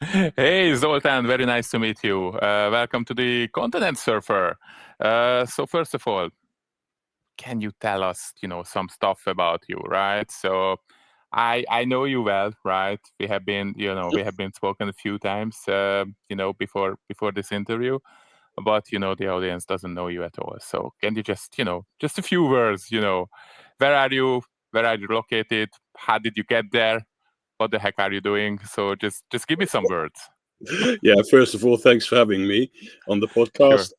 Hey, Zoltan, very nice to meet you. Welcome to the Continent Surfer. So first of all, can you tell us, some stuff about you, right? So I know you well, right? We have been spoken a few times, before this interview, but the audience doesn't know you at all. So can you just a few words, where are you? Where are you located? How did you get there? What the heck are you doing? So just give me some words. Yeah, first of all, thanks for having me on the Sure. podcast.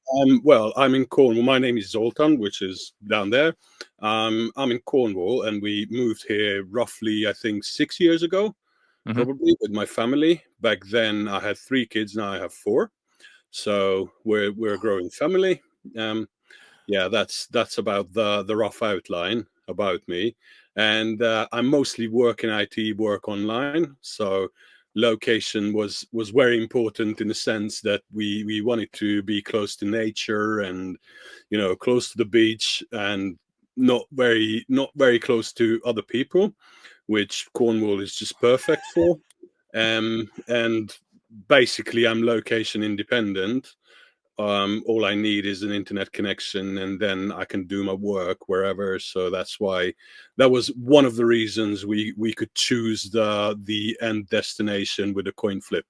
I'm in Cornwall. My name is Zoltan, which is down there. I'm in Cornwall, and we moved here roughly, I think, 6 years ago, Hmm. probably with my family. Back then, I had 3 kids. Now I have four. So we're a growing family. Um, yeah, that's about the rough outline about me. And I mostly work in IT, work online. So location was very important in the sense that we wanted to be close to nature and close to the beach and not very close to other people, which Cornwall is just perfect for. And basically, I'm location independent. All I need is an internet connection, and then I can do my work wherever. So that was one of the reasons we could choose the end destination with a coin flip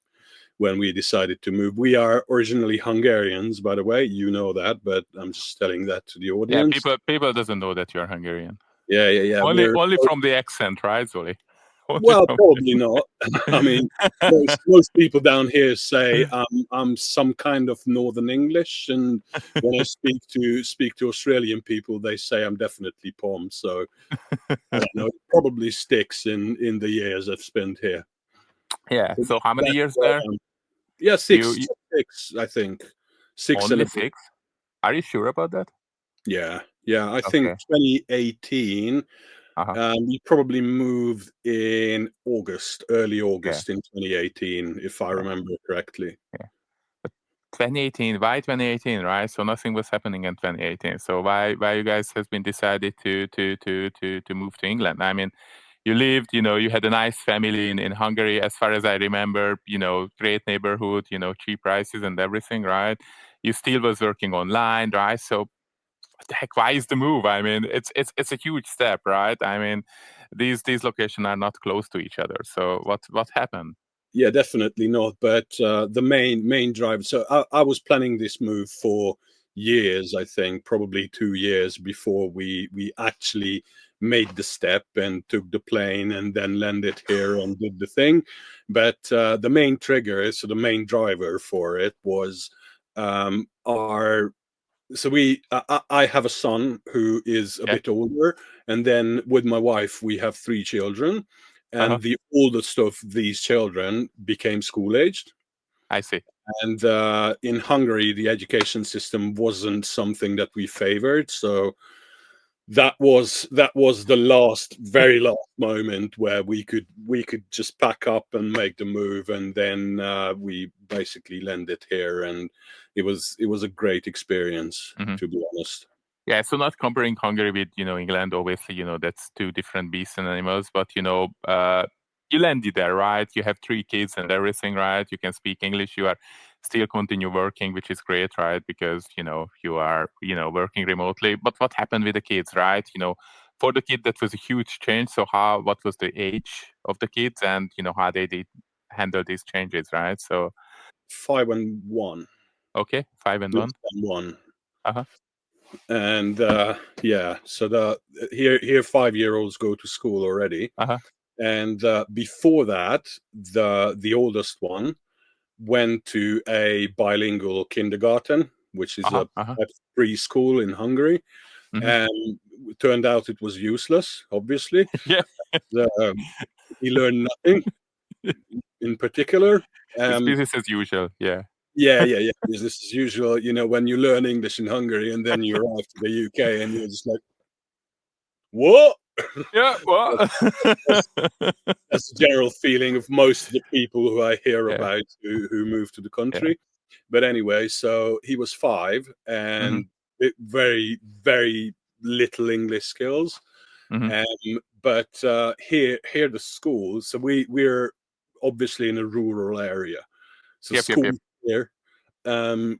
when we decided to move. We are originally Hungarians, by the way, you know that, but I'm just telling that to the Yeah, audience. people doesn't know that you're Hungarian. Yeah, yeah, yeah. Only from the accent, right, Zoli? Only Well, from probably not. I mean, the... most people down here say I'm some kind of Northern English, and when I speak to Australian people, they say I'm definitely Pom. So I don't know. It probably sticks in the years I've spent here. Yeah. So So how many that's years where there? yeah, You, six, you six, I think, six and only a bit. 6? Are you sure about that? Yeah, yeah. I think Okay. 2018. Uh-huh. We probably moved in August, early Yeah. August in 2018, if I Yeah. remember correctly. Yeah. But 2018, why 2018, right? So nothing was happening in 2018. So why you guys has been decided to move to England? I mean, you lived, you had a nice family in Hungary, as far as I remember, great neighborhood, cheap prices and everything, right? You still was working online, right? So what the heck, why is the move? I mean, it's a huge step, right? I mean, these locations are not close to each other. So what happened? Yeah, definitely not. But the main driver. So I was planning this move for years. I think probably 2 years before we actually made the step and took the plane and then landed here and did the thing. But the main trigger, so the main driver for it was our. So I have a son who is a Yeah. bit older, and then with my wife we have 3 children, Uh-huh. and the oldest of these children became school aged. I see. And in Hungary, the education system wasn't something that we favored. So that was the very last moment where we could just pack up and make the move, and then we basically landed here, and it was a great experience, Mhm. to be honest. Yeah, so not comparing Hungary with, England, obviously, that's two different beasts and animals, but, you landed there, right? You have 3 kids and everything, right? You can speak English. You are still continue working, which is great, right? Because, you are, working remotely. But what happened with the kids, right? For the kid, that was a huge change. So what was the age of the kids and, how they did handle these changes, right? So, 5 and 1, okay, 5 and 1. 6 and 1. Uh-huh. And yeah, so the here 5-year-olds go to school already. Uh-huh. And before that, the oldest one went to a bilingual kindergarten, which is Uh-huh. a preschool in Hungary. Hmm. And it turned out it was useless, obviously. Yeah. He learned nothing in particular. It's Um, business as usual. Yeah. yeah, yeah, yeah. Business as usual. When you learn English in Hungary and then you arrive to the UK and you're just like, what? Yeah. Well. That's, that's the general feeling of most of the people who I hear Yeah. about who move to the Yeah. country. But anyway, so he was 5 Mhm. and very, very little English skills. Mhm. But here the schools. So we're obviously in a rural area. So Yep.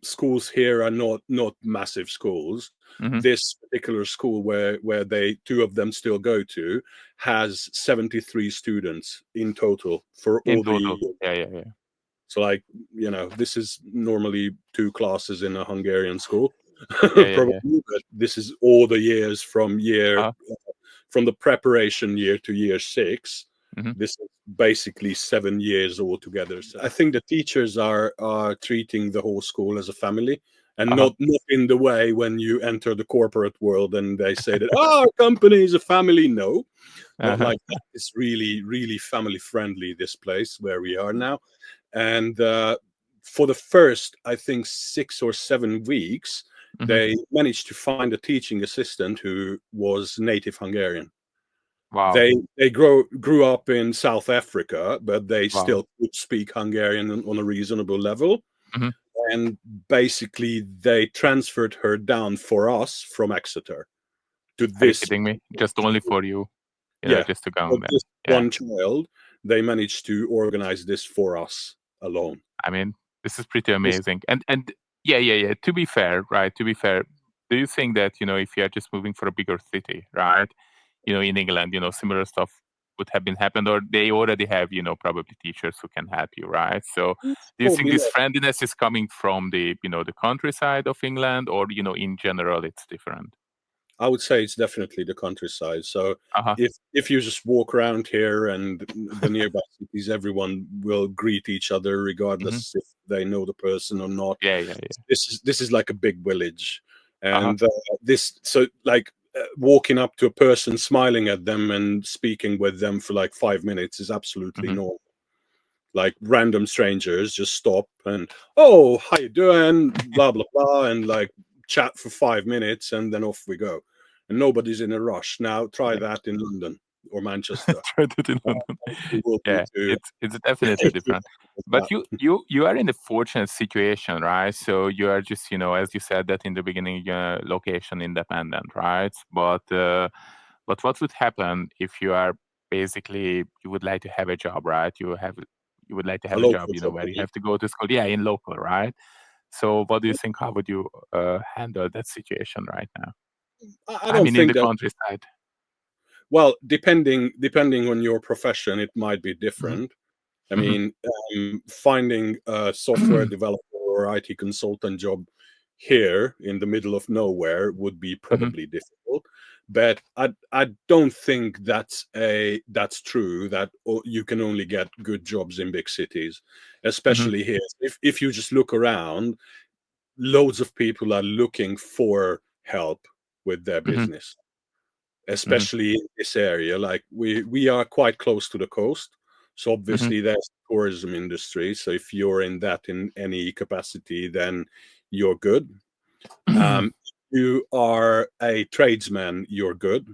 schools here are not massive schools. Hmm. This particular school where they two of them still go to has 73 students in total for In all total. the. Yeah. So like, this is normally 2 classes in a Hungarian school, Yeah. probably, but this is all the years Uh-huh. from the preparation year to year 6. Hmm. This is basically 7 years altogether. So I think the teachers are treating the whole school as a family, and Uh-huh. not in the way when you enter the corporate world and they say that our company is a family. No, not Uh-huh. like that. It's really, really family friendly, this place where we are now. And for the first, I think, 6 or 7 weeks, Hmm. they managed to find a teaching assistant who was native Hungarian. Wow. They grew up in South Africa, but they Wow. still could speak Hungarian on a reasonable level. Hmm. And basically, they transferred her down for us from Exeter to Are you this. kidding me? Just only for you, Yeah, just to go for there. this Yeah. one child, they managed to organize this for us alone. I mean, this is pretty This amazing. And yeah. To be fair, right? To be fair, do you think that, if you are just moving for a bigger city, right? In England, similar stuff would have been happened, or they already have, probably teachers who can help you, right? So do you think probably this not. friendliness is coming from the countryside of England, or, in general it's different? I would say it's definitely the countryside. So Uh-huh. if you just walk around here and the nearby cities, everyone will greet each other Hmm. regardless if they know the person or not. Yeah. This is like a big village, Uh-huh. and this so like walking up to a person, smiling at them, and speaking with them for like 5 minutes is absolutely Hmm. normal. Like random strangers just stop and, oh, how you doing, blah blah blah, and like chat for 5 minutes, and then off we go, and nobody's in a rush. Now try Yeah. that in London or Manchester. Tried it in London. You will be Yeah, too. it's definitely different. But you are in a fortunate situation, right? So you are just, as you said that in the beginning, location independent, right? But what would happen if you are basically you would like to have a job, right? You would like to A have a job, local job, where I you mean. have to go to school, yeah, in local, right? So what do you think? How would you handle that situation right now? I I don't mean, in think the that. countryside. Well, depending on your profession, it might be Hmm. different. I Hmm. mean, finding a software developer or IT consultant job here in the middle of nowhere would be Hmm. probably difficult. But I don't think that's true. That you can only get good jobs in big cities, Hmm. especially here. If you just look around, loads of people are looking for help with their Hmm. business, especially in this area. Like we are quite close to the coast, so Hmm. obviously there's tourism industry. So if you're in that in any capacity, then you're good. Hmm. If you are a tradesman, you're good.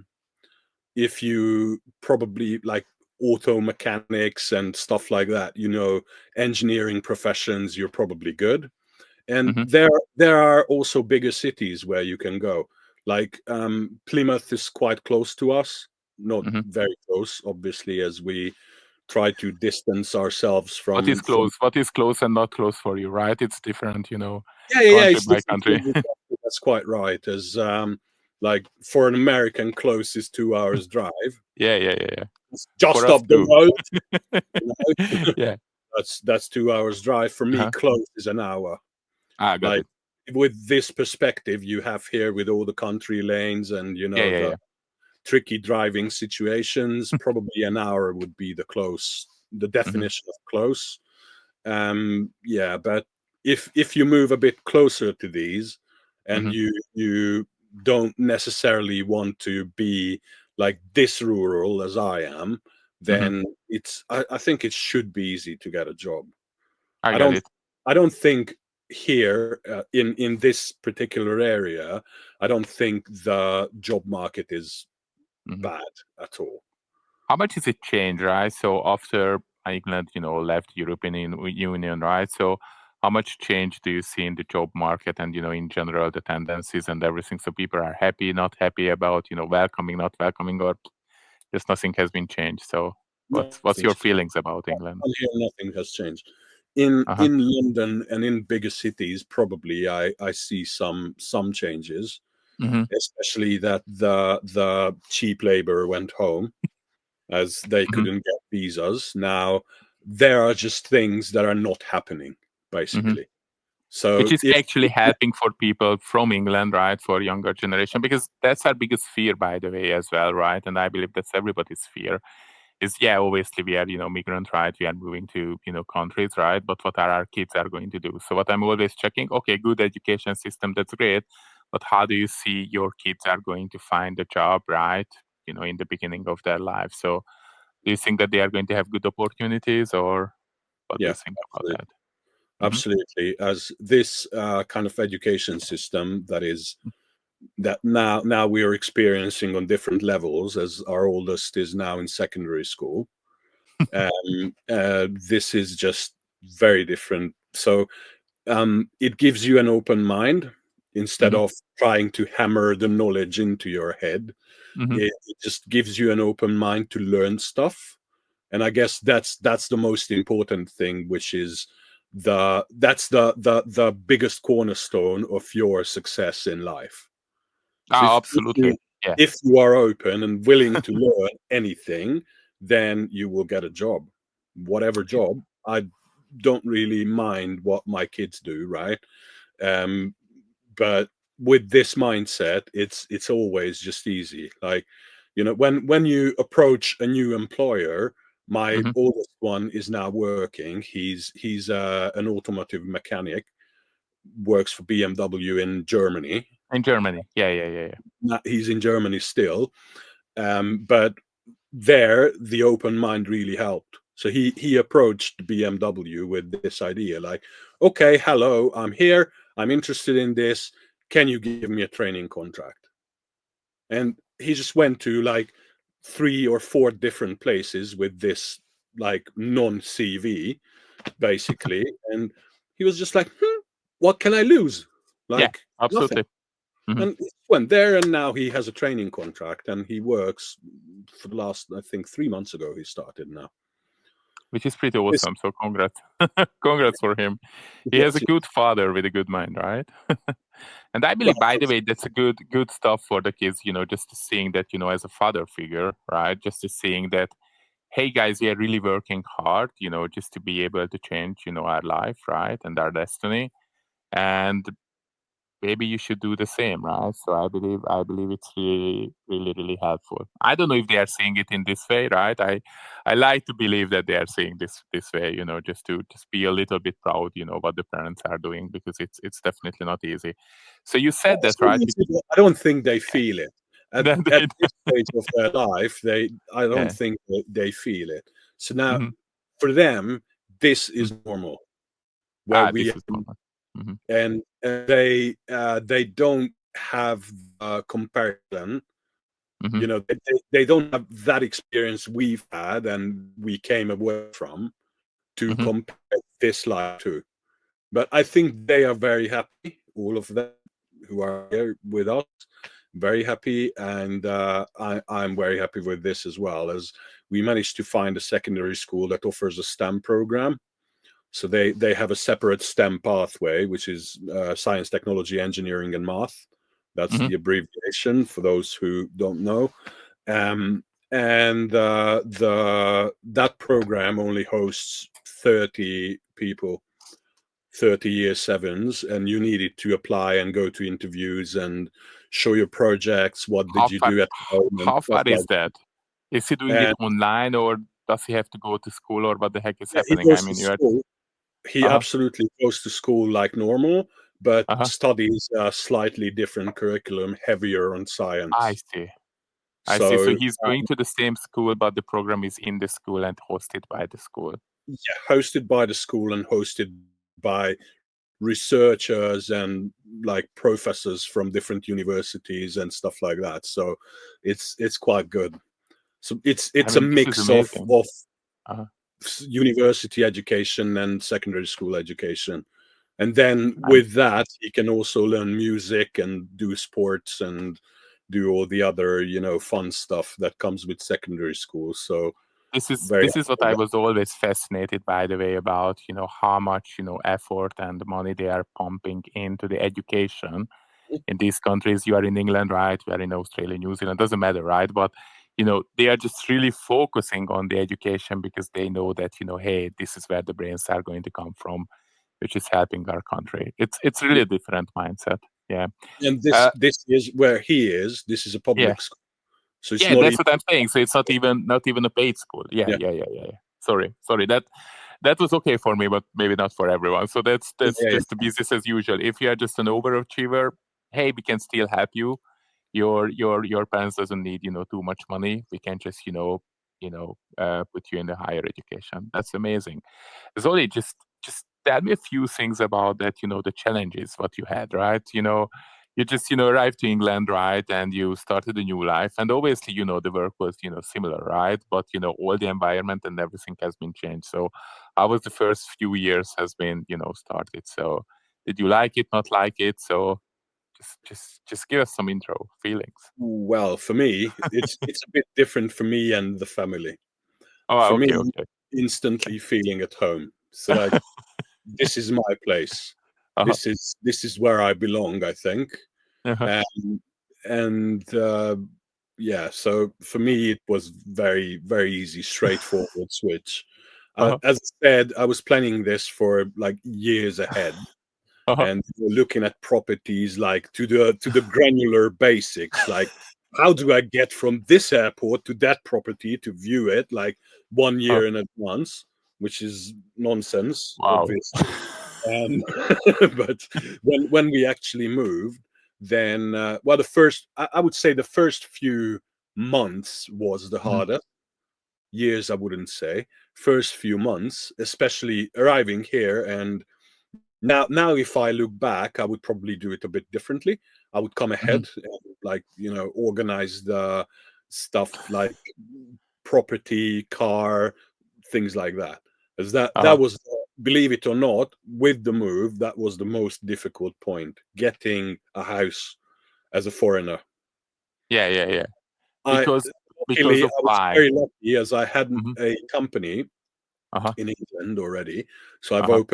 If you probably like auto mechanics and stuff like that, engineering professions, you're probably good. And Hmm. there are also bigger cities where you can go. Like Plymouth is quite close to us, not Hmm. very close, obviously, as we try to distance ourselves What is from. close? What is close and not close for you, right? It's different, Yeah, country it's by different. country. That's quite right. As like for an American, close is 2 hours drive. Yeah. It's For just us up the too. road. You know? Yeah. That's 2 hours drive. For me, Uh-huh. close is an hour. Got Like it. with this perspective you have here with all the country lanes and the Yeah. tricky driving situations, probably an hour would be the Mhm, definition of close. Yeah, but if you move a bit closer to these and mhm, you don't necessarily want to be like this rural as I am, mhm. then I think it should be easy to get a job. I I got don't it. I don't think here in this particular area, I don't think the job market is Mhm. bad at all. How much has it changed, right? So after England, left European Union, right? So how much change do you see in the job market and, in general, the tendencies and everything? So people are happy, not happy about, welcoming, not welcoming, or just nothing has been changed. So. What's your feelings about England? On here, nothing has changed. In London and in bigger cities, probably I see some changes, especially that the cheap labor went home as they couldn't get visas. Now there are just things that are not happening, basically. So which is if actually helping for people from England, right, for younger generation, because that's our biggest fear, by the way, as well, right? And I believe that's everybody's fear. Is obviously we are migrant, right? We are moving to countries, right? But what are our kids are going to do? So what I'm always checking, okay, good education system, that's great, but how do you see your kids are going to find a job, right? In the beginning of their life. So do you think that they are going to have good opportunities, or what do you think about that? Absolutely. As this kind of education system that now we are experiencing on different levels, as our oldest is now in secondary school. This is just very different. So it gives you an open mind instead of trying to hammer the knowledge into your head. It just gives you an open mind to learn stuff. And I guess that's the most important thing, which is that's the biggest cornerstone of your success in life. So Absolutely. Yeah. if you are open and willing to learn anything, then you will get a job, whatever job. I don't really mind what my kids do, right? But with this mindset, it's always just easy. Like, when you approach a new employer, my oldest one is now working. He's an automotive mechanic, works for BMW in Germany. In Germany, yeah. He's in Germany still, but there the open mind really helped. So he approached BMW with this idea, like, okay, hello, I'm here, I'm interested in this. Can you give me a training contract? And he just went to like 3 or 4 different places with this like non-CV, basically, and he was just like, what can I lose? Like, absolutely. Nothing. And he went there, and now he has a training contract, and he works for the last, I think, 3 months ago he started now. Which is pretty awesome. So congrats. Congrats for him. He has a good father with a good mind, right? And I believe, by the way, that's a good stuff for the kids, just seeing that, as a father figure, right? Just seeing that, hey guys, we are really working hard, just to be able to change, our life, right? And our destiny. And maybe you should do the same, right? So I believe it's really, really, really helpful. I don't know if they are seeing it in this way, right? I like to believe that they are seeing this way, just to be a little bit proud, what the parents are doing, because it's definitely not easy. So you said that, right? I don't think they feel it at this stage of their life. I don't think they feel it. So now, for them, this is normal. Where we this is normal. And they don't have a comparison. They don't have that experience we've had and we came away from to compare this life to. But I think they are very happy, all of them who are here with us, very happy, and I'm very happy with this as well, as we managed to find a secondary school that offers a STEM program. So they have a separate STEM pathway, which is science, technology, engineering, and math. That's the abbreviation for those who don't know. And that program only hosts 30 people, 30 year sevens, and you needed to apply and go to interviews and show your projects. What did you do at the moment? How far is that? Is he doing it online, or does he have to go to school, or what the heck is happening? He goes to school. He absolutely goes to school like normal, but studies a slightly different curriculum, heavier on science. I see. So he's going to the same school, but the program is in the school and hosted by the school. Yeah, hosted by the school and hosted by researchers and like professors from different universities and stuff like that. So it's quite good. So it's a mix of university education and secondary school education. And then with that, he can also learn music and do sports and do all the other, fun stuff that comes with secondary school. So This very is what I was always fascinated, by the way, about how much effort and money they are pumping into the education in these countries. You are in England, right? You are in Australia, New Zealand, doesn't matter, right? But they are just really focusing on the education because they know that hey, this is where the brains are going to come from, which is helping our country. It's really a different mindset. Yeah. And Uh, this is where he is. This is a yeah. public school, so it's Yeah, not that's even. what I'm saying. So it's not even a paid school. Yeah, Yeah, yeah, yeah, yeah. Yeah. Sorry. That was okay for me, but maybe not for everyone. So that's yeah, yeah. just the business as usual. If you are just an overachiever, hey, we can still help you. Your parents doesn't need too much money. We can just put you in the higher education. That's amazing. Zoli, just tell me a few things about that, the challenges what you had, right? You just, arrived to England, right? And you started a new life. And obviously, the work was, similar, right? But, all the environment and everything has been changed. So how was the first few years has been, started? So did you like it, not like it? So just give us some intro feelings. Well, for me, it's a bit different for me and the family. Oh, For me, okay. instantly feeling at home. So like, this is my place. Uh-huh. This is where I belong, I think. Uh-huh. And yeah, so for me it was very, very easy, straightforward switch. Uh-huh. As I said, I was planning this for like years ahead, Uh-huh. and looking at properties like to the granular basics, like how do I get from this airport to that property to view it like 1 year in advance, which is nonsense, Wow. obviously. But when we actually moved, then well, I would say the first few months was the Mhm. hardest. Years, I wouldn't say. First few months, especially arriving here, and now if I look back, I would probably do it a bit differently. I would come Mhm. ahead and like organize the stuff like property, car, things like that. As that Uh-huh. was, believe it or not, with the move, that was the most difficult point, getting a house as a foreigner. Yeah, yeah, yeah. I Because Luckily, of I was why? very lucky as I had Mhm. a company Uh-huh. in England already. So I've Uh-huh.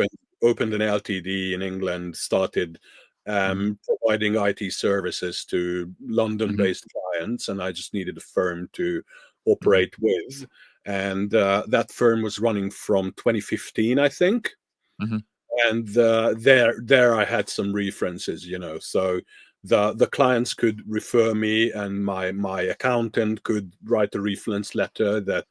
opened an LTD in England, started Mhm. providing IT services to Mhm. London-based clients, and I just needed a firm to Mhm. operate with. And that firm was running from 2015, I think. Mhm. And there I had some references, so the clients could refer me, and my accountant could write a reference letter that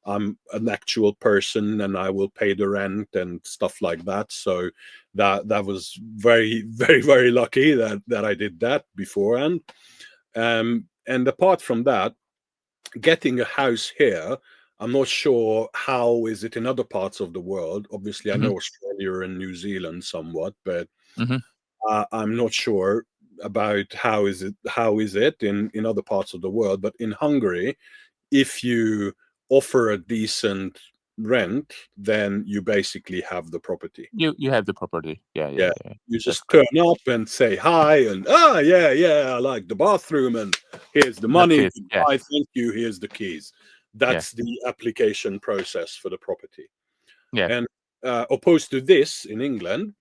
I'm an actual person and I will pay the rent and stuff like that. So that was very, very, very lucky that I did that beforehand. And apart from that, getting a house here, I'm not sure how is it in other parts of the world. Obviously, I Mhm. know Australia and New Zealand somewhat, but Mhm. I'm not sure about how is it in other parts of the world. But in Hungary, if you offer a decent rent, then you basically have the property. You have the property. Yeah, yeah, Yeah. yeah. You That's just great. turn up and say hi, and yeah, I like the bathroom, and here's the That's money. it. Yeah, Goodbye, thank you. Here's the keys. yeah, That's the application process for the property. yeah. And opposed to this in England,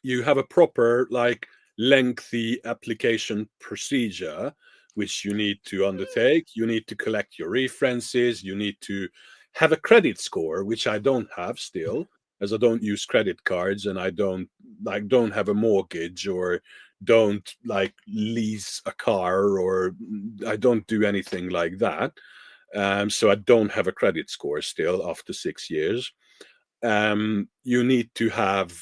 you have a proper, like, lengthy application procedure which you need to undertake. You need to collect your references. You need to have a credit score, which I don't have still, as I don't use credit cards, and I don't have a mortgage, or don't like lease a car, or I don't do anything like that. So I don't have a credit score still after 6 years. You need to have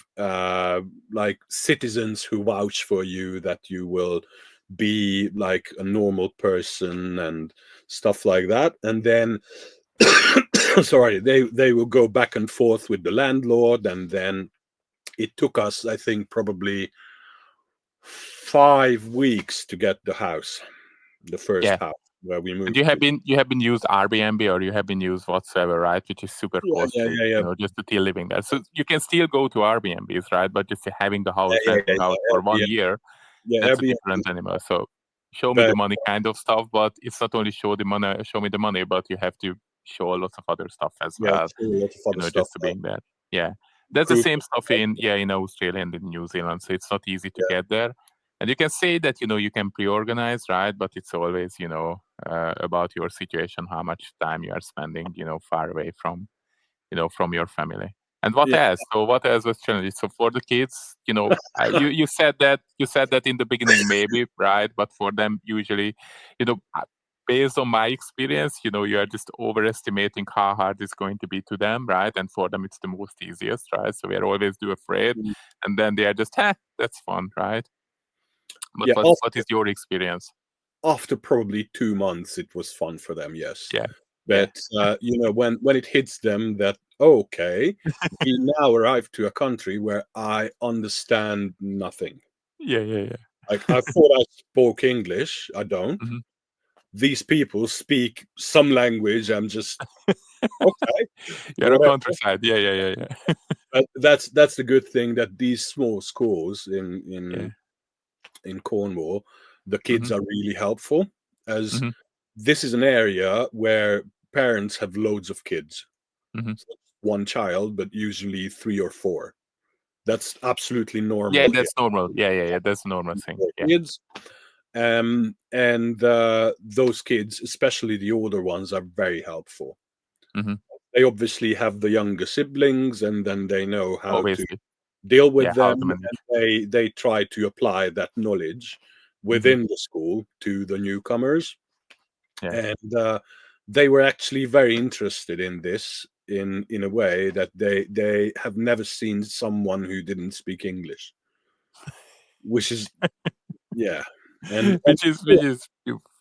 like citizens who vouch for you that you will be like a normal person and stuff like that. And then sorry, they will go back and forth with the landlord, and then it took us, I think, probably 5 weeks to get the first Yeah. house where we And moved to. you have been used Airbnb, or you have been used whatsoever, right? Which is super Yeah, yeah, costly, yeah, yeah. just to still living there. So you can still go to Airbnbs, right? But just having the Yeah, house, yeah, yeah, renting out yeah. for 1 year, Yeah, that's a Airbnb. different animal. So show me the But money kind of stuff, but it's not only show me the money, but you have to show lots of other stuff as Yeah, well, sure, lots of other stuff. just to being there. Yeah. That's the Proof. same stuff in Australia and in New Zealand, so it's not easy to Yeah. get there. And you can say that you can pre-organize, right? But it's always about your situation, how much time you are spending far away from from your family. And what Yeah. else? So what else was challenging? So for the kids, you said that in the beginning maybe, right? But for them usually, based on my experience, you are just overestimating how hard it's going to be to them, right? And for them it's the most easiest, right? So we are always too afraid, Mm. and then they are just, that's fun, right? But Yeah. what is your experience? After probably 2 months, it was fun for them, yes. Yeah. But when it hits them that, okay, we now arrived to a country where I understand nothing. Yeah. Like, I thought I spoke English. I don't. Mhm. These people speak some language. I'm just okay, You're a whatever. countryside. Yeah. But that's the good thing, that these small schools in Yeah. in Cornwall, the kids Mhm. are really helpful, as Mhm. this is an area where parents have loads of kids. Mhm. So one child, but usually 3 or 4. That's absolutely Yeah, normal here. that's normal. Yeah. That's a normal thing. For Yeah. kids. And those kids, especially the older ones, are very helpful. Mhm. They obviously have the younger siblings, and then they know how to Obviously. deal Yeah, with how them, to and manage. they try to apply that knowledge Mhm. within the school to the newcomers. Yeah. And they were actually very interested in this, in a way that they have never seen someone who didn't speak English, which is, yeah. And Which is yeah.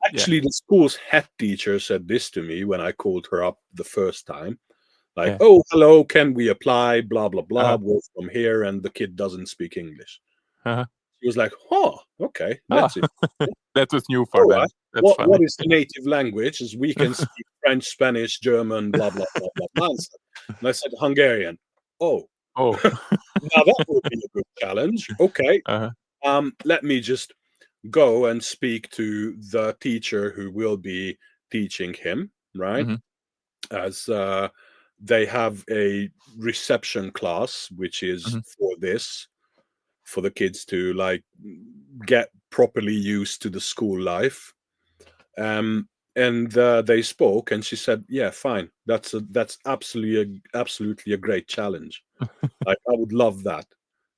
actually, the school's head teacher said this to me when I called her up the first time. Like, Yeah. "Oh, hello, can we apply? Blah, blah, blah. Uh-huh. We're from here, and the kid doesn't speak English." Uh-huh. She was like, "Huh, okay, Ah, that's it. that was new for All right. them. That's What funny. is the native language? As we can speak French, Spanish, German, blah, blah, blah, blah, blah." And I said, "Hungarian." "Oh, Oh. now that would be a good challenge. Okay, Uh-huh. let me just go and speak to the teacher who will be teaching him, right? Mhm. As they have a reception class, which is Mhm. for the kids to like get properly used to the school life. And they spoke, and she said, "Yeah, fine. That's absolutely a great challenge. I would love that."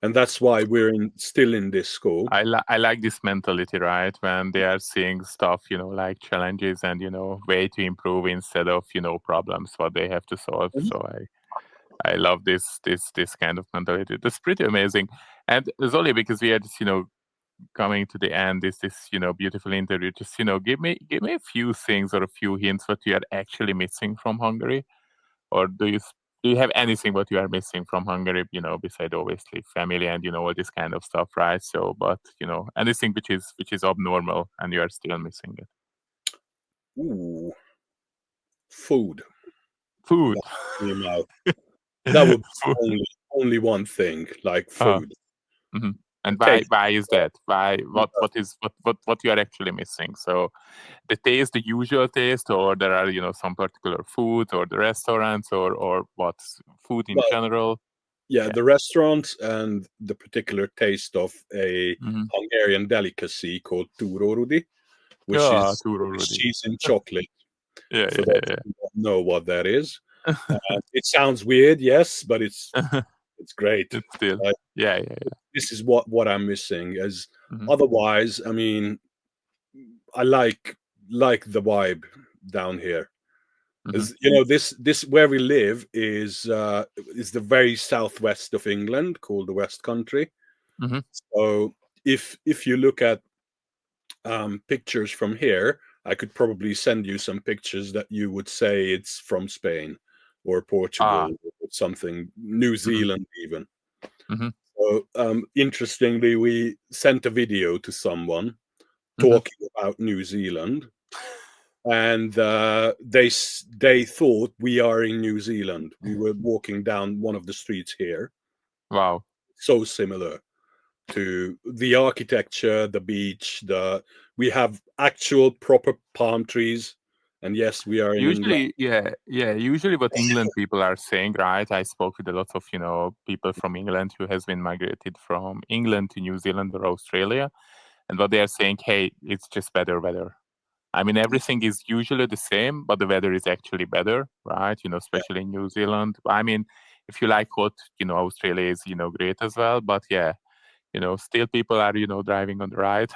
And that's why we're still in this school. I like this mentality, right? When they are seeing stuff, like challenges and way to improve instead of problems what they have to solve. Mhm. So I love this kind of mentality. That's pretty amazing. And Zoli, because we are just coming to the end, this beautiful interview. Just give me a few things or a few hints what you are actually missing from Hungary, or do you have anything what you are missing from Hungary? Beside obviously family and all this kind of stuff, right? So, but anything which is abnormal and you are still missing it. Ooh, food. Food. That's in your mouth. That would be Food. only one thing, like Uh-huh. food. Mhm. And why Taste. why is that? Why what you are actually missing? So the taste, the usual taste, or there are some particular foods or the restaurants or what's food in Well, general? yeah, Yeah. the restaurants and the particular taste of a Mhm. Hungarian delicacy called turorudi, which Yeah, is turo Swiss Rudy. cheese and chocolate. Yeah, For yeah, those yeah, who don't know what that is, yeah. it sounds weird, yes, but it's great. It's still. Like, Yeah. this is what I'm missing. As Mhm. otherwise, I mean, I like the vibe down here. Mhm. As this where we live is the very southwest of England, called the West Country. Mhm. So if you look at pictures from here, I could probably send you some pictures that you would say it's from Spain or Ah. Portugal or something, New Mhm. Zealand even. Mhm. So interestingly, we sent a video to someone Mhm. talking about New Zealand, and they thought we are in New Zealand. We were walking down one of the streets here, Wow. so similar to the architecture, the beach, we have actual proper palm trees And yes, we are in England. Usually what England people are saying, right? I spoke with a lot of, people from England who has been migrated from England to New Zealand or Australia. And what they are saying, hey, it's just better weather. I mean, everything is usually the same, but the weather is actually better, right? Especially in New Zealand. I mean, if you like hot, Australia is, great as well. But yeah, still people are, driving on the right.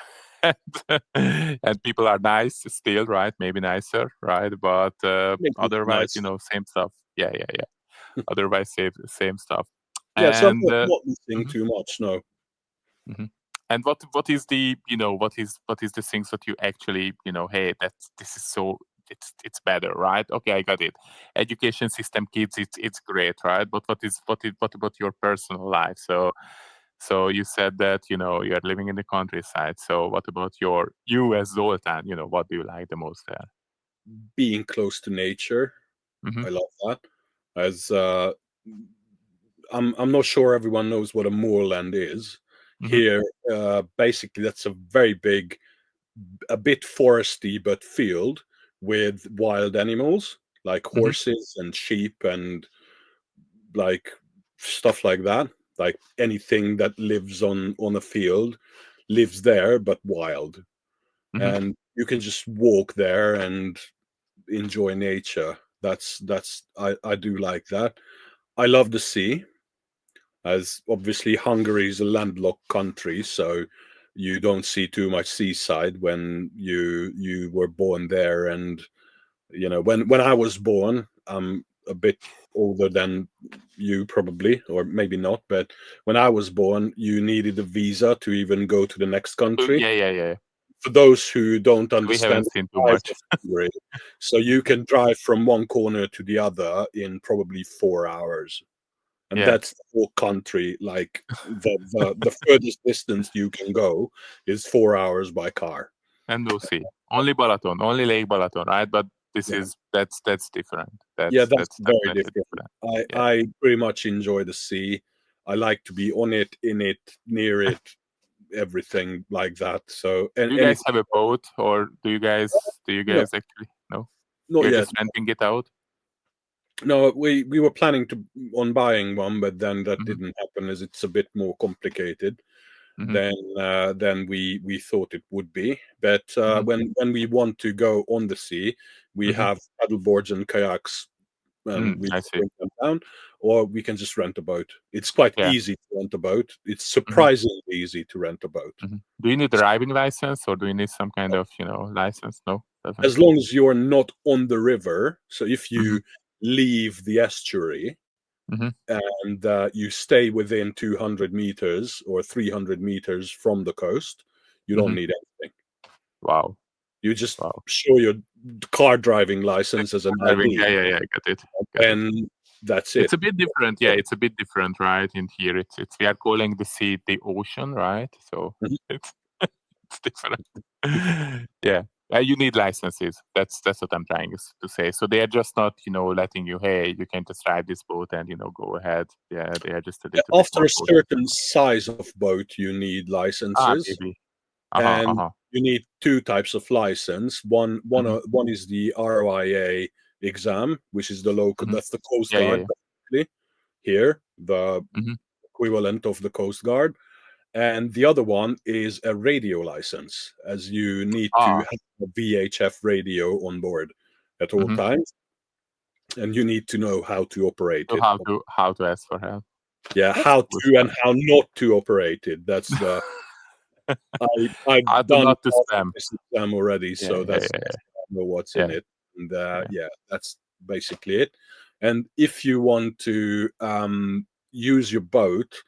And people are nice still, right? Maybe nicer, right? But otherwise, Nice. same stuff. Yeah. Otherwise, same stuff. Yeah, so I'm And not missing too much, no. Mm-hmm. And what is the what is the things that you actually hey, this is so it's better, right? Okay, I got it. Education system, kids, it's great, right? But what about your personal life? So you said that you are living in the countryside. So what about you as Zoltan? What do you like the most there? Being close to nature, Mm-hmm. I love that. As I'm not sure everyone knows what a moorland is. Mm-hmm. Here, basically, that's a very big, a bit foresty but field with wild animals like Mm-hmm. horses and sheep and like stuff like that. Like anything that lives on a field lives there, but wild. Mm-hmm. And you can just walk there and enjoy nature. I do like that. I love the sea, as obviously Hungary is a landlocked country, so you don't see too much seaside when you were born there. And when I was born, I'm a bit older than you probably, or maybe not, but when I was born, you needed a visa to even go to the next country. Yeah. For those who don't We understand haven't the seen too size much. of Hungary, so you can drive from one corner to the other in probably 4 hours, and Yeah, that's the whole country. Like the furthest distance you can go is 4 hours by car. and we'll see. Only Balaton, only Lake Balaton, right? But Yeah, that's different. yeah, that's That's very definitely different. different. I Yeah. I pretty much enjoy the sea. I like to be on it, in it, near it, everything like that. So and Do you guys anything, have a boat, or do you guys no, actually no? not You're yet. just renting it out? No, we were planning to on buying one, but then that Mm-hmm. didn't happen, as it's a bit more complicated Mm-hmm. than we thought it would be. But Mm-hmm. when we want to go on the sea, we Mm-hmm. have paddle boards and kayaks, and we I just see. bring them down, or we can just rent a boat. It's quite Yeah. easy to rent a boat. It's Mm-hmm. surprisingly easy to rent a boat. Mm-hmm. Do you need a driving license, or do you need some kind of license? No, doesn't. As long as you're not on the river. So if Mm-hmm. you leave the estuary Mm-hmm. and you stay within 200 meters or 300 meters from the coast, you Mm-hmm. don't need anything. Wow. You just Wow. show your car driving license as an Driving. ID, Yeah. Got it. Got it. and that's It's it. a bit different. Yeah, it's a bit different, right? In here, it's we are calling the sea the ocean, right? So Mhm. it's it's different. Yeah, you need licenses. That's what I'm trying to say. So they are just not, letting you, hey, you can just drive this boat and go ahead. Yeah, they are just a little bit After more a cautious. certain size of boat, you need licenses, Maybe. and Uh-huh. you need two types of license. Mhm, One is the ROIA exam, which is the local. mhm. That's the Coast Yeah. Guard, basically, here, the Mhm. equivalent of the Coast Guard. And the other one is a radio license, as you need to Ah. have a VHF radio on board at all Mhm. times, and you need to know how to operate So it. how to ask for help? Yeah, That's how cool to and stuff. how not to operate it. That's the How I've to done not to half of spam. this exam already, Yeah. so that's I know what's in Yeah. it, and Yeah. yeah, that's basically it. And if you want to use your boat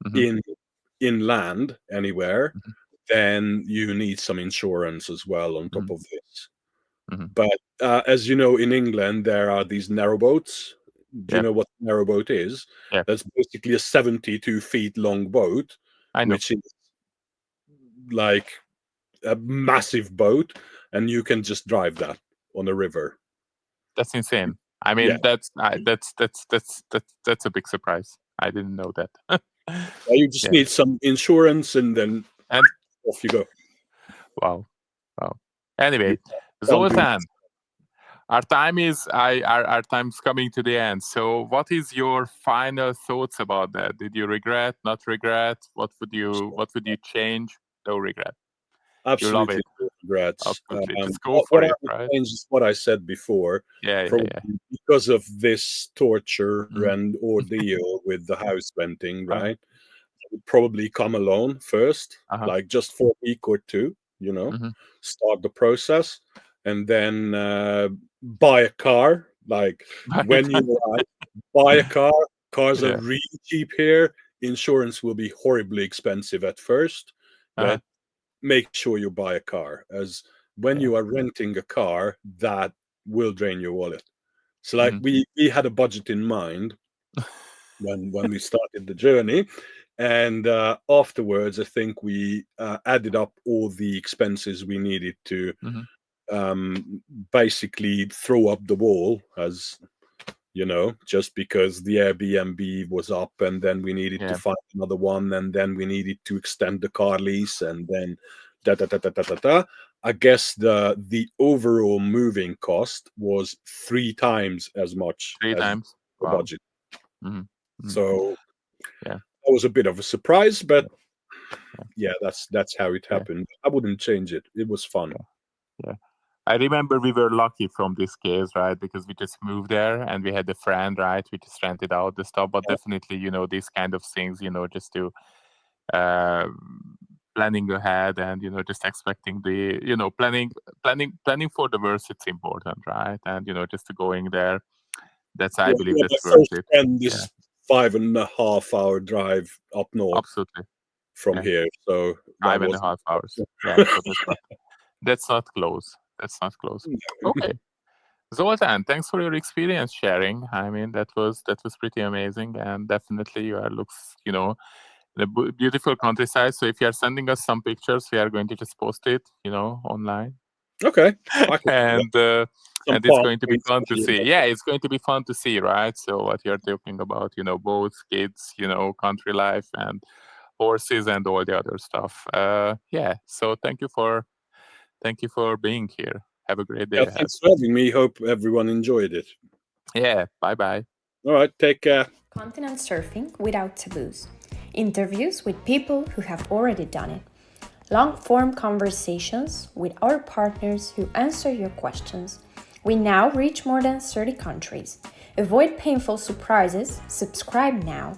Mhm. in inland anywhere, Mhm. then you need some insurance as well on top Mhm. of this. Mhm. But as you know, in England there are these narrowboats. Do you Yeah. know what a narrowboat is? Yeah. That's basically a 72 feet long boat, I know. which is like a massive boat, and you can just drive that on a river. That's insane. I Yeah, mean, that's a big surprise. I didn't know that. you just Yeah. need some insurance, and then And off you go. wow. Wow. Anyway, You can't do Zoltan, our time's coming to the end. So what is your final thoughts about that? Did you regret, not regret? What would you change? No regret. You love Absolutely it. no regrets. Absolutely. Just go What for I it, would right? change is what I said before. Yeah. Probably because of this torture Mhm. and ordeal with the house renting, Uh, right? I would probably come alone first, uh-huh. like just for a week or two, Mhm. start the process, and then buy a car. Like when you arrive, buy a car. Cars are Yeah. really cheap here. Insurance will be horribly expensive at first, Uh-huh. but make sure you buy a car, as when Yeah. you are renting a car, that will drain your wallet. So like Mhm. we had a budget in mind when we started the journey, and afterwards I think we added up all the expenses we needed to Mhm. basically throw up the wall, as just because the Airbnb was up, and then we needed to Yeah. find another one, and then we needed to extend the car lease, and then da da da da da da da. I guess the overall moving cost was 3 times as much Three as times. the Wow. budget. Mhm. Mhm. So Yeah. that was a bit of a surprise, but Yeah. yeah, that's how it Yeah. happened. I wouldn't change it. It was fun. Yeah. I remember we were lucky from this case, right? Because we just moved there and we had a friend, right? We just rented out the stuff. But definitely, these kind of things, just to uh, planning ahead and just expecting the planning for the worst. It's important, right? And just to going there. I believe Yeah, my that's worth first it. friend Yeah, is 5.5 hour drive up north absolutely. from Yeah, here, so that five and a was half hours. Yeah, so that's not close. That's not close. Okay. Zoltan, thanks for your experience sharing. I mean, that was pretty amazing, and definitely looks, in a beautiful countryside. So if you are sending us some pictures, we are going to just post it, online, Okay, I can do that. and Some it's palm going to be trees fun to for you. see. Yeah, it's going to be fun to see, right? So what you're talking about, boats, kids, country life, and horses, and all the other stuff. Yeah. So thank you for being here. Have a great day Yeah, ahead. thanks for having me. Hope everyone enjoyed it. Yeah. Bye bye. All right, take care. Continent surfing without taboos. Interviews with people who have already done it. Long-form conversations with our partners who answer your questions. We now reach more than 30 countries. Avoid painful surprises. Subscribe now.